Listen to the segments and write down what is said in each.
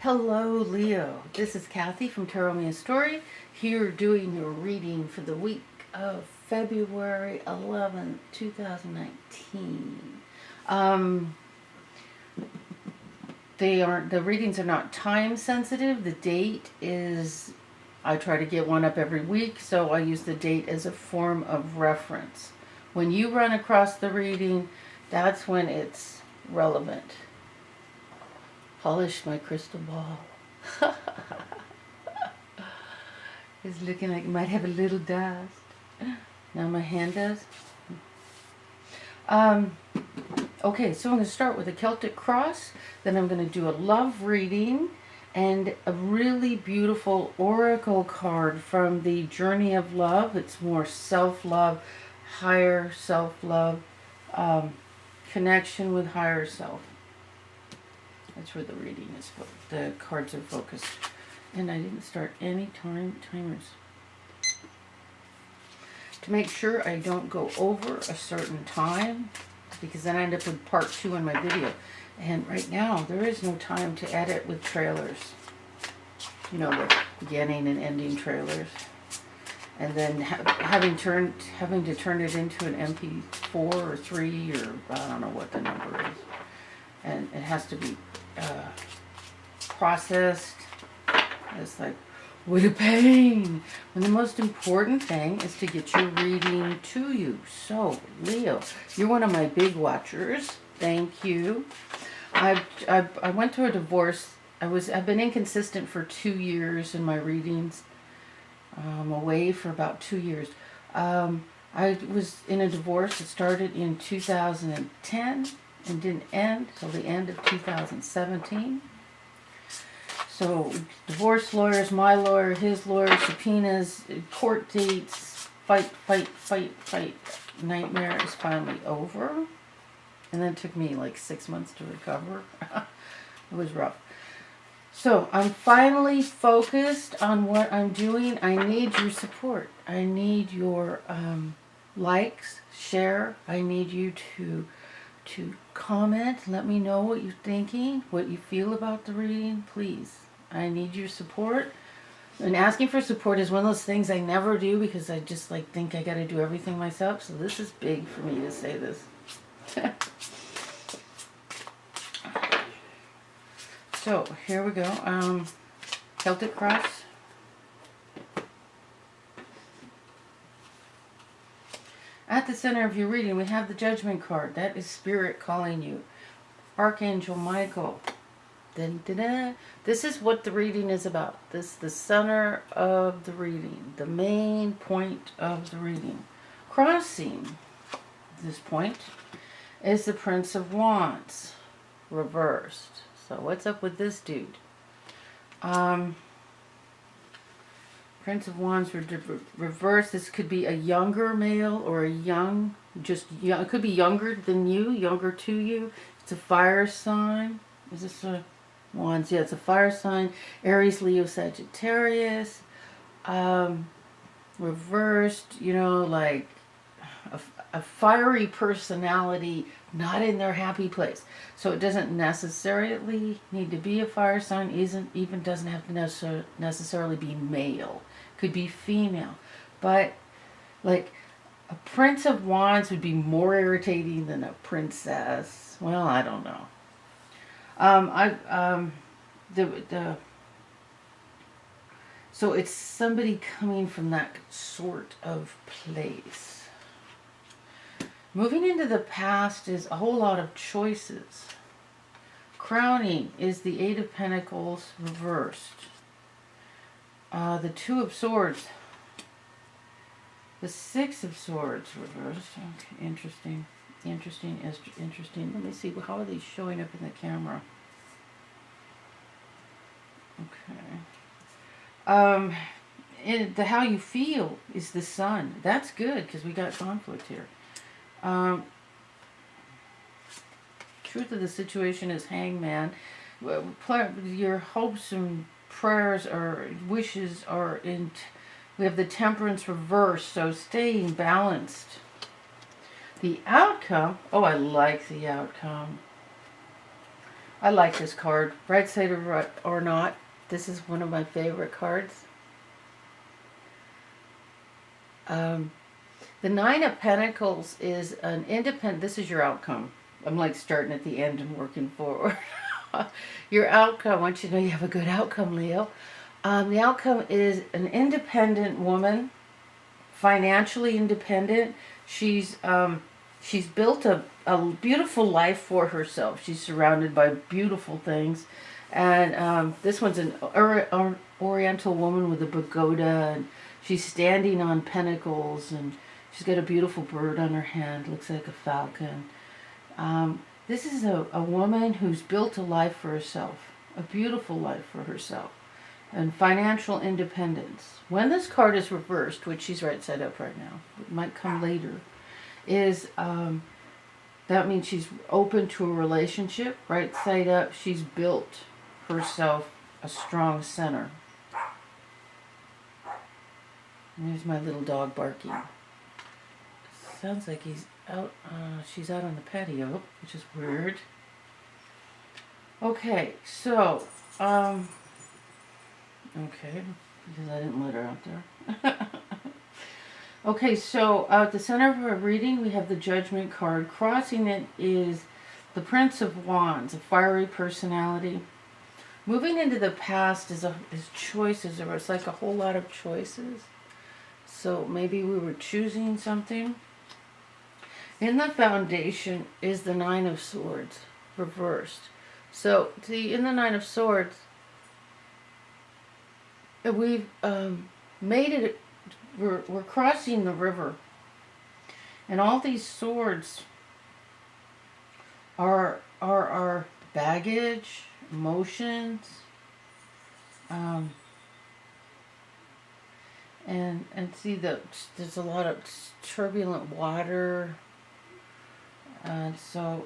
Hello, Leo. This is Kathy from Tarot Me a Story, here doing your reading for the week of February 11th, 2019. The readings are not time sensitive. The date is, I try to get one up every week, so I use the date as a form of reference. When you run across the reading, that's when it's relevant. Polish my crystal ball. It's looking like it might have a little dust. Now my hand does. Okay, so I'm going to start with a Celtic cross. Then I'm going to do a love reading and a really beautiful oracle card from the Journey of Love. It's more self-love, higher self-love, connection with higher self. That's where the reading is. The cards are focused. And I didn't start any timers. To make sure I don't go over a certain time, because then I end up with part 2 in my video. And right now, there is no time to edit with trailers. You know, the beginning and ending trailers. And then having to turn it into an MP4 or 3, or I don't know what the number is. And it has to be processed. It's like, what a pain. And the most important thing is to get your reading to you. So, Leo, you're one of my big watchers. Thank you. I went through a divorce. I've been inconsistent for 2 years in my readings. Away for about 2 years. I was in a divorce that started in 2010 and didn't end till the end of 2017. So, divorce lawyers, my lawyer, his lawyer, subpoenas, court dates, fight. Nightmare is finally over. And then it took me like 6 months to recover. It was rough. So, I'm finally focused on what I'm doing. I need your support. I need your likes, share. I need you to comment. Let me know what you're thinking, what you feel about the reading, please. I need your support. And asking for support is one of those things I never do because I just think I got to do everything myself. So this is big for me to say this. So here we go. Celtic cross. At the center of your reading, we have the Judgment card. That is Spirit calling you. Archangel Michael. Dun, dun, dun. This is what the reading is about. This is the center of the reading. The main point of the reading. Crossing this point is the Prince of Wands. Reversed. So what's up with this dude? Prince of Wands reversed. This could be a younger male or a young, just young. It could be younger than you, younger to you. It's a fire sign. Is this a Wands? Yeah, it's a fire sign. Aries, Leo, Sagittarius. Reversed, like a fiery personality, not in their happy place. So it doesn't necessarily need to be a fire sign. Even doesn't have to necessarily be male. Could be female. But like a Prince of Wands would be more irritating than a princess. Well, I don't know. So it's somebody coming from that sort of place. Moving into the past is a whole lot of choices. Crowning is the Eight of Pentacles reversed. The Two of Swords. The Six of Swords reversed. Okay, interesting. Let me see, how are these showing up in the camera? Okay. How you feel is the Sun. That's good because we got conflict here. Truth of the situation is Hangman. Your hopes and prayers or wishes are in. We have the Temperance reversed, so staying balanced. The outcome. Oh, I like the outcome. I like this card. Right side or not, this is one of my favorite cards. The Nine of Pentacles is an independent, this is your outcome. I'm like starting at the end and working forward. Your outcome, I want you to know you have a good outcome, Leo. The outcome is an independent woman, financially independent. She's built a beautiful life for herself. She's surrounded by beautiful things. And this one's an Oriental woman with a pagoda, and she's standing on pentacles, and she's got a beautiful bird on her hand, looks like a falcon. This is a woman who's built a life for herself, a beautiful life for herself, and financial independence. When this card is reversed, which she's right side up right now, it might come later, is that means she's open to a relationship. Right side up, she's built herself a strong center. And there's my little dog barking. Sounds like he's out. She's out on the patio, which is weird. Okay, so okay, because I didn't let her out there. Okay, so at the center of our reading, we have the Judgment card. Crossing it is the Prince of Wands, a fiery personality. Moving into the past is choices. There was like a whole lot of choices. So maybe we were choosing something. In the foundation is the Nine of Swords, reversed. So, see, in the Nine of Swords, we've made it, we're crossing the river. And all these swords are our baggage, emotions, and see there's a lot of turbulent water, and so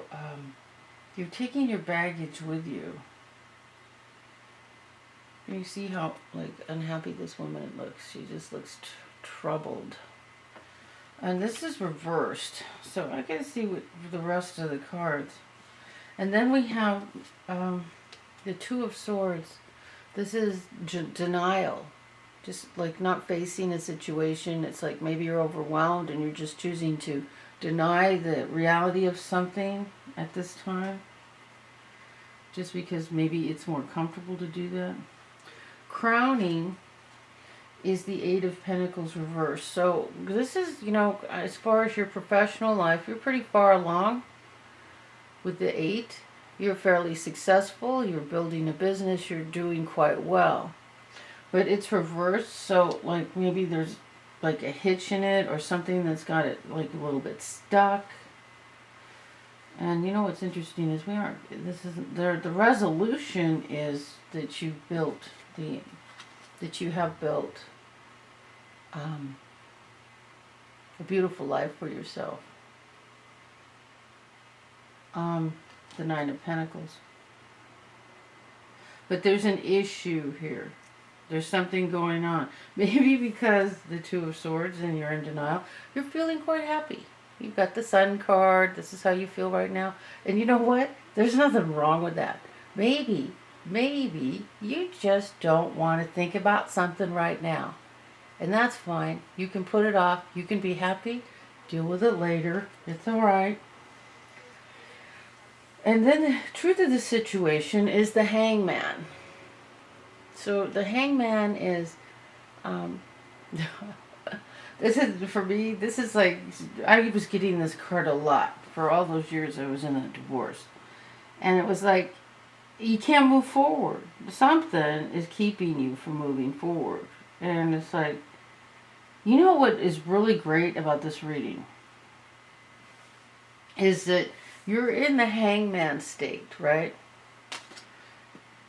you're taking your baggage with you. You see how like unhappy this woman looks. She just looks troubled. And this is reversed, so I can see what the rest of the cards. And then we have the Two of Swords. This is denial, just like not facing a situation. It's like maybe you're overwhelmed and you're just choosing to deny the reality of something at this time, just because maybe it's more comfortable to do that. Crowning is the Eight of Pentacles reversed. So this is, as far as your professional life, you're pretty far along with the Eight. You're fairly successful. You're building a business. You're doing quite well. But it's reversed, so like maybe there's like a hitch in it or something that's got it like a little bit stuck. And you know what's interesting is the resolution is that you have built a beautiful life for yourself. The Nine of Pentacles. But there's an issue here. There's something going on. Maybe because the Two of Swords and you're in denial, you're feeling quite happy. You've got the Sun card. This is how you feel right now. And you know what? There's nothing wrong with that. Maybe you just don't want to think about something right now. And that's fine. You can put it off. You can be happy. Deal with it later. It's all right. And then the truth of the situation is the Hangman. So the Hangman is, this is, for me, this is like, I was getting this card a lot for all those years I was in a divorce. And it was like, you can't move forward. Something is keeping you from moving forward. And it's like, you know what is really great about this reading? Is that you're in the Hangman state, right?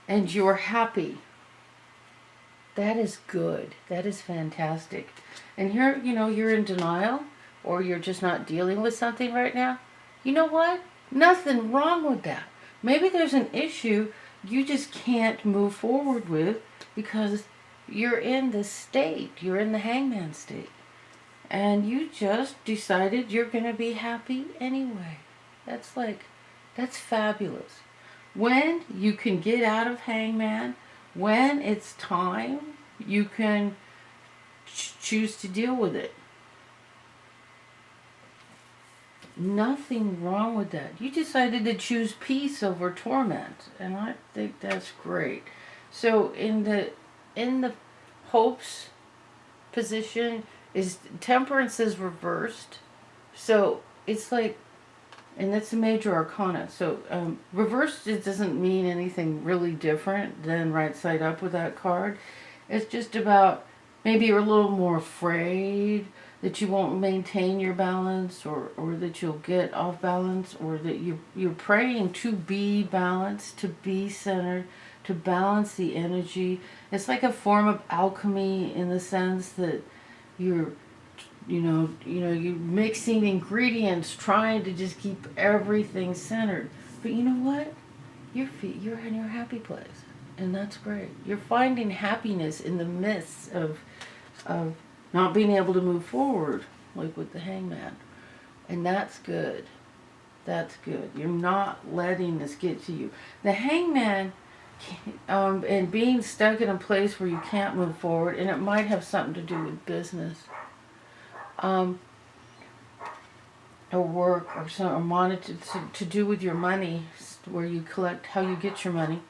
And you're happy. That is good. That is fantastic. And here, you're in denial, or you're just not dealing with something right now. You know what? Nothing wrong with that. Maybe there's an issue you just can't move forward with because you're in this state. You're in the Hangman state. And you just decided you're going to be happy anyway. That's fabulous. When you can get out of Hangman, when it's time, you can choose to deal with it. Nothing wrong with that. You decided to choose peace over torment, and I think that's great. So in the hopes position is temperance is reversed. So it's like, and that's a major arcana. So reversed, it doesn't mean anything really different than right side up with that card. It's just about maybe you're a little more afraid that you won't maintain your balance, or that you'll get off balance, or that you're praying to be balanced, to be centered, to balance the energy. It's like a form of alchemy in the sense that you're you're mixing ingredients, trying to just keep everything centered. But you know what? You're in your happy place, and that's great. You're finding happiness in the midst of not being able to move forward, like with the Hangman, and that's good. That's good. You're not letting this get to you. The Hangman, and being stuck in a place where you can't move forward, and it might have something to do with business, or work, or money to do with your money, where you collect, how you get your money,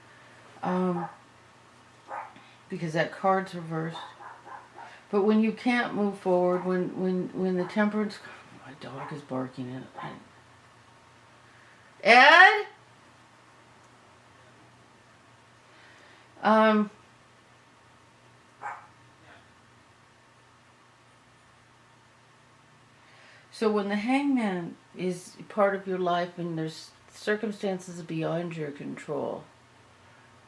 because that card's reversed. But when you can't move forward, when the temperance, my dog is barking at it. Ed? So when the Hangman is part of your life and there's circumstances beyond your control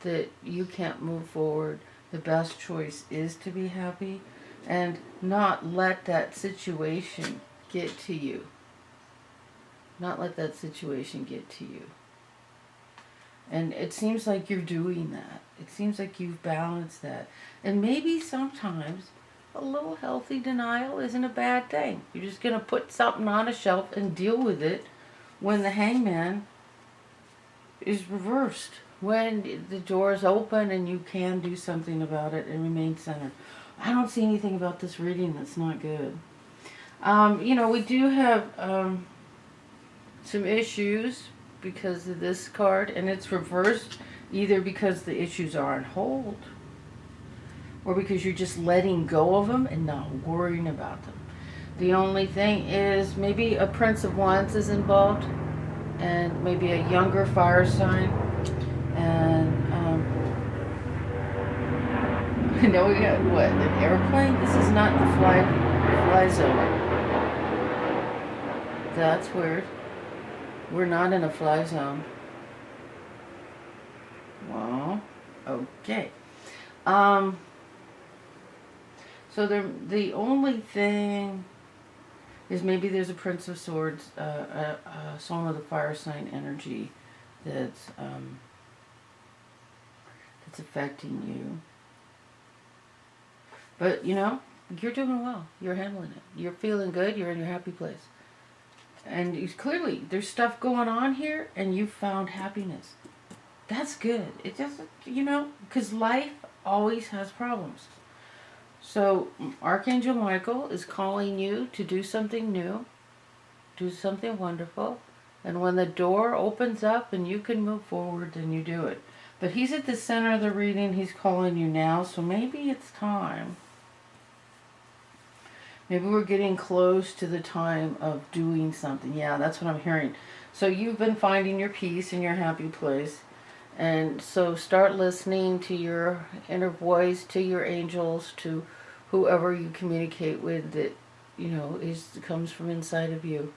that you can't move forward, the best choice is to be happy and not let that situation get to you. Not let that situation get to you. And it seems like you're doing that. It seems like you've balanced that. And maybe sometimes a little healthy denial isn't a bad thing. You're just going to put something on a shelf and deal with it when the Hangman is reversed. When the door is open and you can do something about it and remain centered. I don't see anything about this reading that's not good. We do have some issues because of this card, and it's reversed either because the issues are on hold or because you're just letting go of them and not worrying about them. The only thing is maybe a Prince of Wands is involved, and maybe a younger fire sign, and I know we got what, an airplane? This is not the fly zone. That's weird. We're not in a fly zone. Well, okay. So the only thing is maybe there's a Prince of Swords, a Song of the Fire sign energy that's affecting you. But you're doing well. You're handling it. You're feeling good. You're in your happy place. And clearly, there's stuff going on here, and you found happiness. That's good. It doesn't, because life always has problems. So, Archangel Michael is calling you to do something new, do something wonderful, and when the door opens up and you can move forward, then you do it. But he's at the center of the reading. He's calling you now, so maybe it's time. Maybe we're getting close to the time of doing something. Yeah, that's what I'm hearing. So you've been finding your peace in your happy place. And so start listening to your inner voice, to your angels, to whoever you communicate with that, comes from inside of you.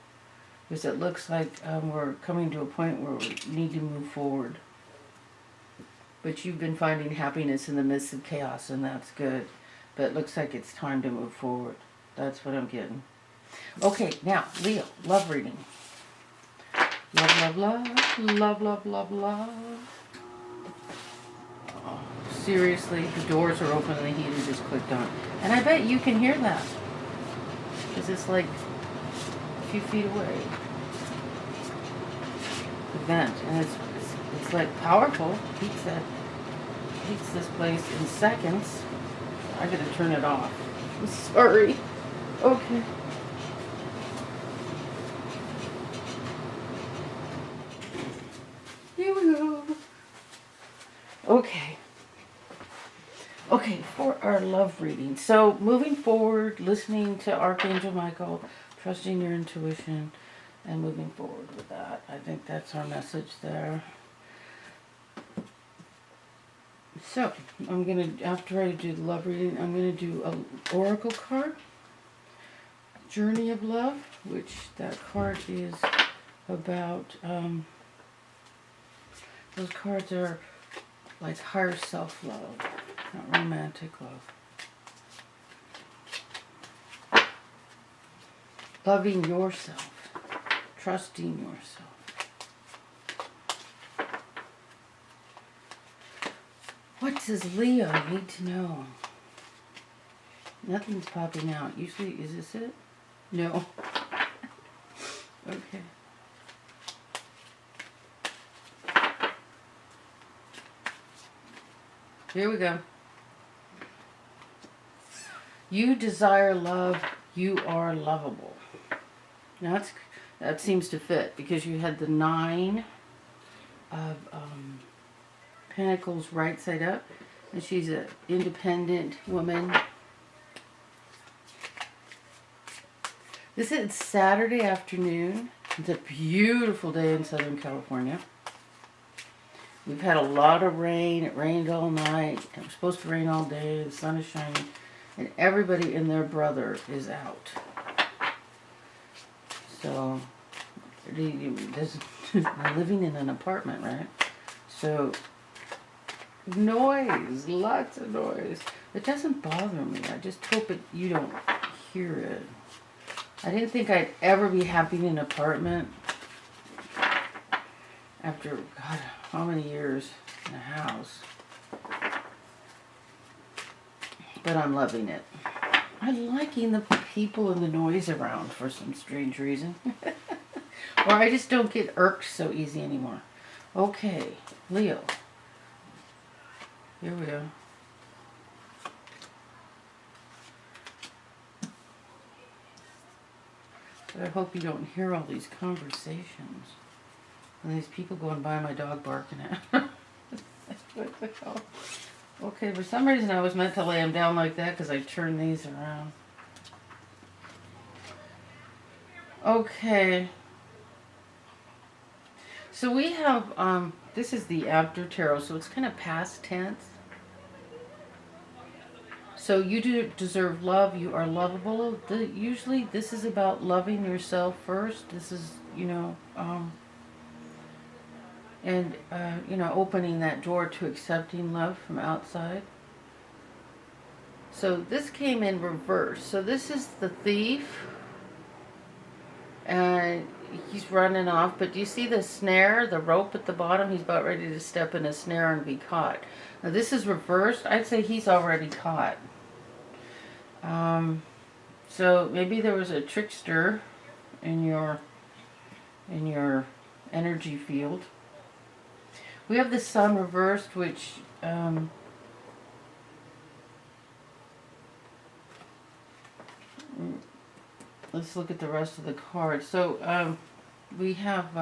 Because it looks like we're coming to a point where we need to move forward. But you've been finding happiness in the midst of chaos, and that's good. But it looks like it's time to move forward. That's what I'm getting. Okay, now, Leo, love reading. Love, love, love, love, love, love, love. Oh, seriously, the doors are open and the heater just clicked on. And I bet you can hear that. Because it's like a few feet away. The vent, and it's It's like powerful. Heats this place in seconds. I gotta turn it off. I'm sorry. Okay. Here we go. Okay. Okay, for our love reading. So, moving forward, listening to Archangel Michael, trusting your intuition, and moving forward with that. I think that's our message there. So, I'm going to, after I do the love reading, I'm going to do an oracle card, Journey of Love, which that card is about, those cards are like higher self-love, not romantic love. Loving yourself, trusting yourself. What does Leo need to know? Nothing's popping out. Usually, is this it? No. Okay. Here we go. You desire love. You are lovable. Now that seems to fit because you had the 9 of Pentacles right side up, and she's an independent woman. This is Saturday afternoon. It's a beautiful day in Southern California. We've had a lot of rain. It rained all night. It was supposed to rain all day. The sun is shining. And everybody and their brother is out. So, I'm living in an apartment, right? So, noise. Lots of noise. It doesn't bother me. I just hope you don't hear it. I didn't think I'd ever be happy in an apartment after, God, how many years in a house. But I'm loving it. I'm liking the people and the noise around for some strange reason. Or I just don't get irked so easy anymore. Okay, Leo. Here we go. But I hope you don't hear all these conversations. And these people going by, my dog barking at. What the hell? Okay, for some reason I was meant to lay them down like that because I turned these around. Okay. So we have, this is the after tarot, so it's kind of past tense. So you do deserve love. You are lovable. Usually this is about loving yourself first. This is, opening that door to accepting love from outside. So this came in reverse. So this is the thief. And he's running off. But do you see the snare, the rope at the bottom? He's about ready to step in a snare and be caught. Now this is reversed. I'd say he's already caught. So maybe there was a trickster in your energy field. We have the sun reversed, which let's look at the rest of the cards. So we have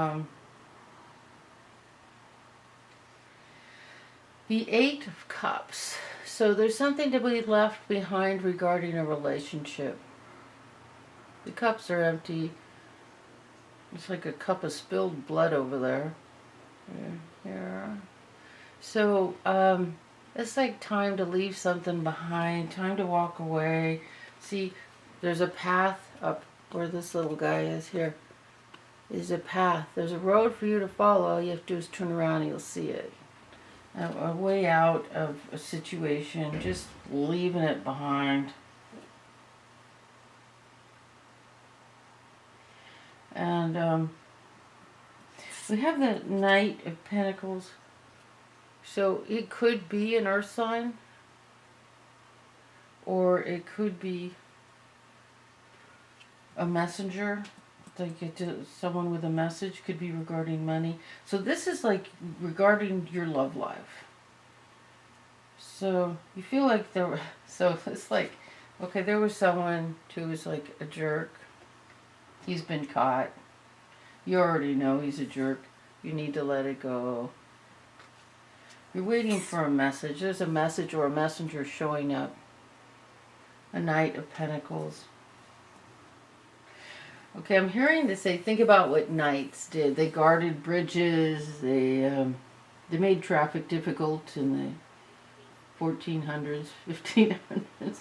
the 8 of Cups. So there's something to be left behind regarding a relationship. The cups are empty. It's like a cup of spilled blood over there. Yeah. So it's like time to leave something behind, time to walk away. See, there's a path up where this little guy is here. There's a path. There's a road for you to follow. All you have to do is turn around and you'll see it. A way out of a situation, just leaving it behind. And we have the Knight of Pentacles. So it could be an earth sign, or it could be a messenger. like someone with a message, could be regarding money. So this is like regarding your love life. So you feel like so it's like, okay, there was someone who was like a jerk. He's been caught. You already know he's a jerk. You need to let it go. You're waiting for a message. There's a message or a messenger showing up. A Knight of Pentacles. Okay, I'm hearing this say, think about what knights did. They guarded bridges. They made traffic difficult in the 1400s, 1500s.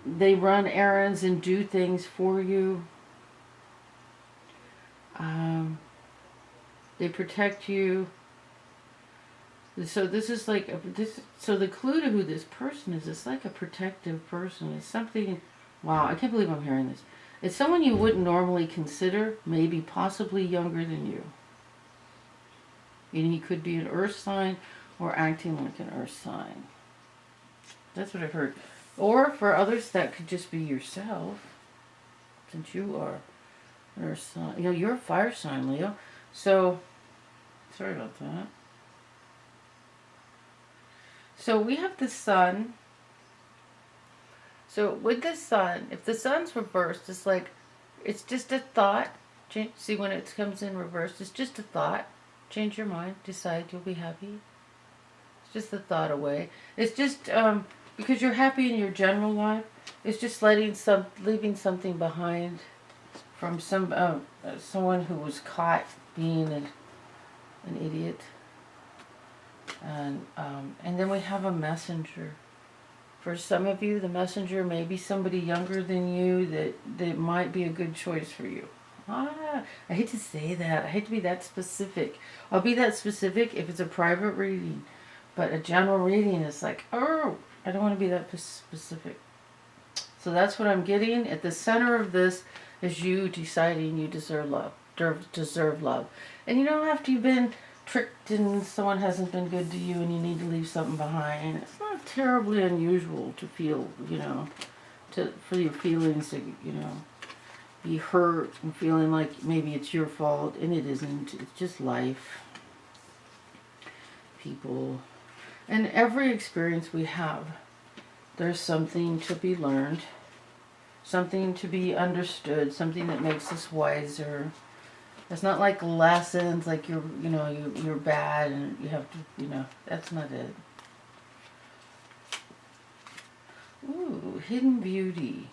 They run errands and do things for you. They protect you. So this is like so the clue to who this person is, it's like a protective person. It's something. Wow, I can't believe I'm hearing this. It's someone you wouldn't normally consider, maybe possibly younger than you. And he could be an earth sign or acting like an earth sign. That's what I've heard. Or for others, that could just be yourself, since you are an earth sign. You know, you're a fire sign, Leo. So, sorry about that. So we have the sun. So with the sun, if the sun's reversed, it's like, it's just a thought. See, when it comes in reversed, it's just a thought. Change your mind. Decide you'll be happy. It's just a thought away. It's just because you're happy in your general life. It's just leaving something behind from someone who was caught being an idiot. And then we have a messenger. For some of you, the messenger may be somebody younger than you that might be a good choice for you. I hate to say that. I hate to be that specific. I'll be that specific if it's a private reading. But a general reading is like, oh, I don't want to be that specific. So that's what I'm getting. At the center of this is you deciding you deserve love. And you don't have to have been tricked and someone hasn't been good to you and you need to leave something behind. It's not terribly unusual to feel, for your feelings to, be hurt and feeling like maybe it's your fault, and it isn't. It's just life. People. And every experience we have, there's something to be learned, something to be understood, something that makes us wiser. It's not like lessons, like you're bad and you have to, that's not it. Ooh, Hidden Beauty.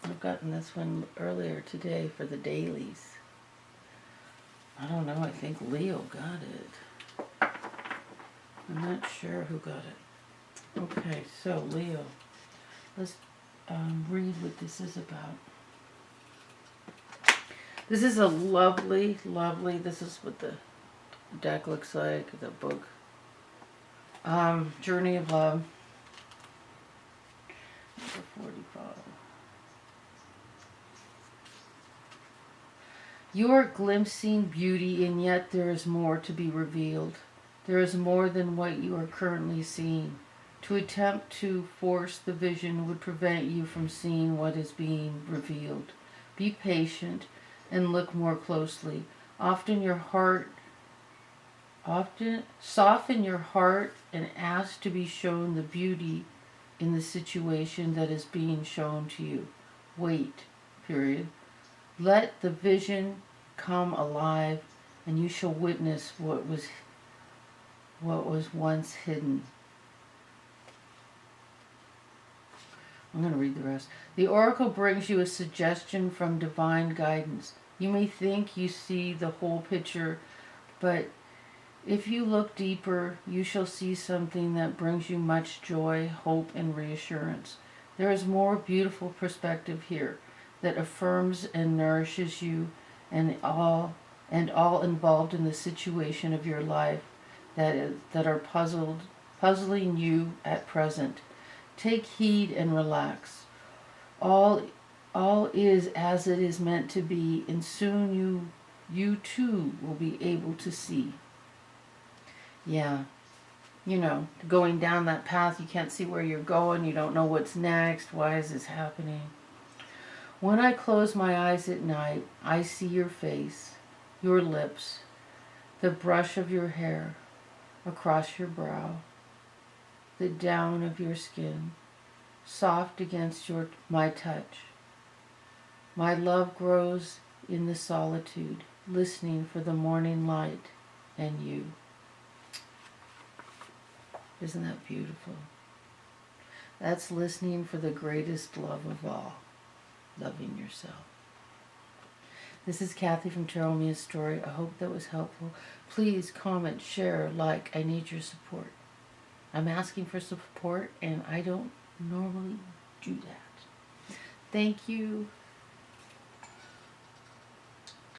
I've gotten this one earlier today for the dailies. I don't know, I think Leo got it. I'm not sure who got it. Okay, so Leo, let's read what this is about. This is a lovely, this is what the deck looks like, the book. Journey of Love. Number 45. You are glimpsing beauty, and yet there is more to be revealed. There is more than what you are currently seeing. To attempt to force the vision would prevent you from seeing what is being revealed. Be patient and look more closely. Soften your heart and ask to be shown the beauty in the situation that is being shown to you. Wait, period. Let the vision come alive, and you shall witness what was once hidden. I'm going to read the rest. The oracle brings you a suggestion from divine guidance. You may think you see the whole picture, but if you look deeper, you shall see something that brings you much joy, hope, and reassurance. There is more beautiful perspective here that affirms and nourishes you and all involved in the situation of your life that are puzzling you at present. Take heed and relax. All is as it is meant to be, and soon you too will be able to see. Yeah. Going down that path, you can't see where you're going, you don't know what's next, why is this happening? When I close my eyes at night, I see your face, your lips, the brush of your hair across your brow, the down of your skin, soft against my touch. My love grows in the solitude, listening for the morning light and you. Isn't that beautiful? That's listening for the greatest love of all, loving yourself. This is Kathy from Tarot Me a Story. I hope that was helpful. Please comment, share, like. I need your support. I'm asking for support, and I don't normally do that. Thank you.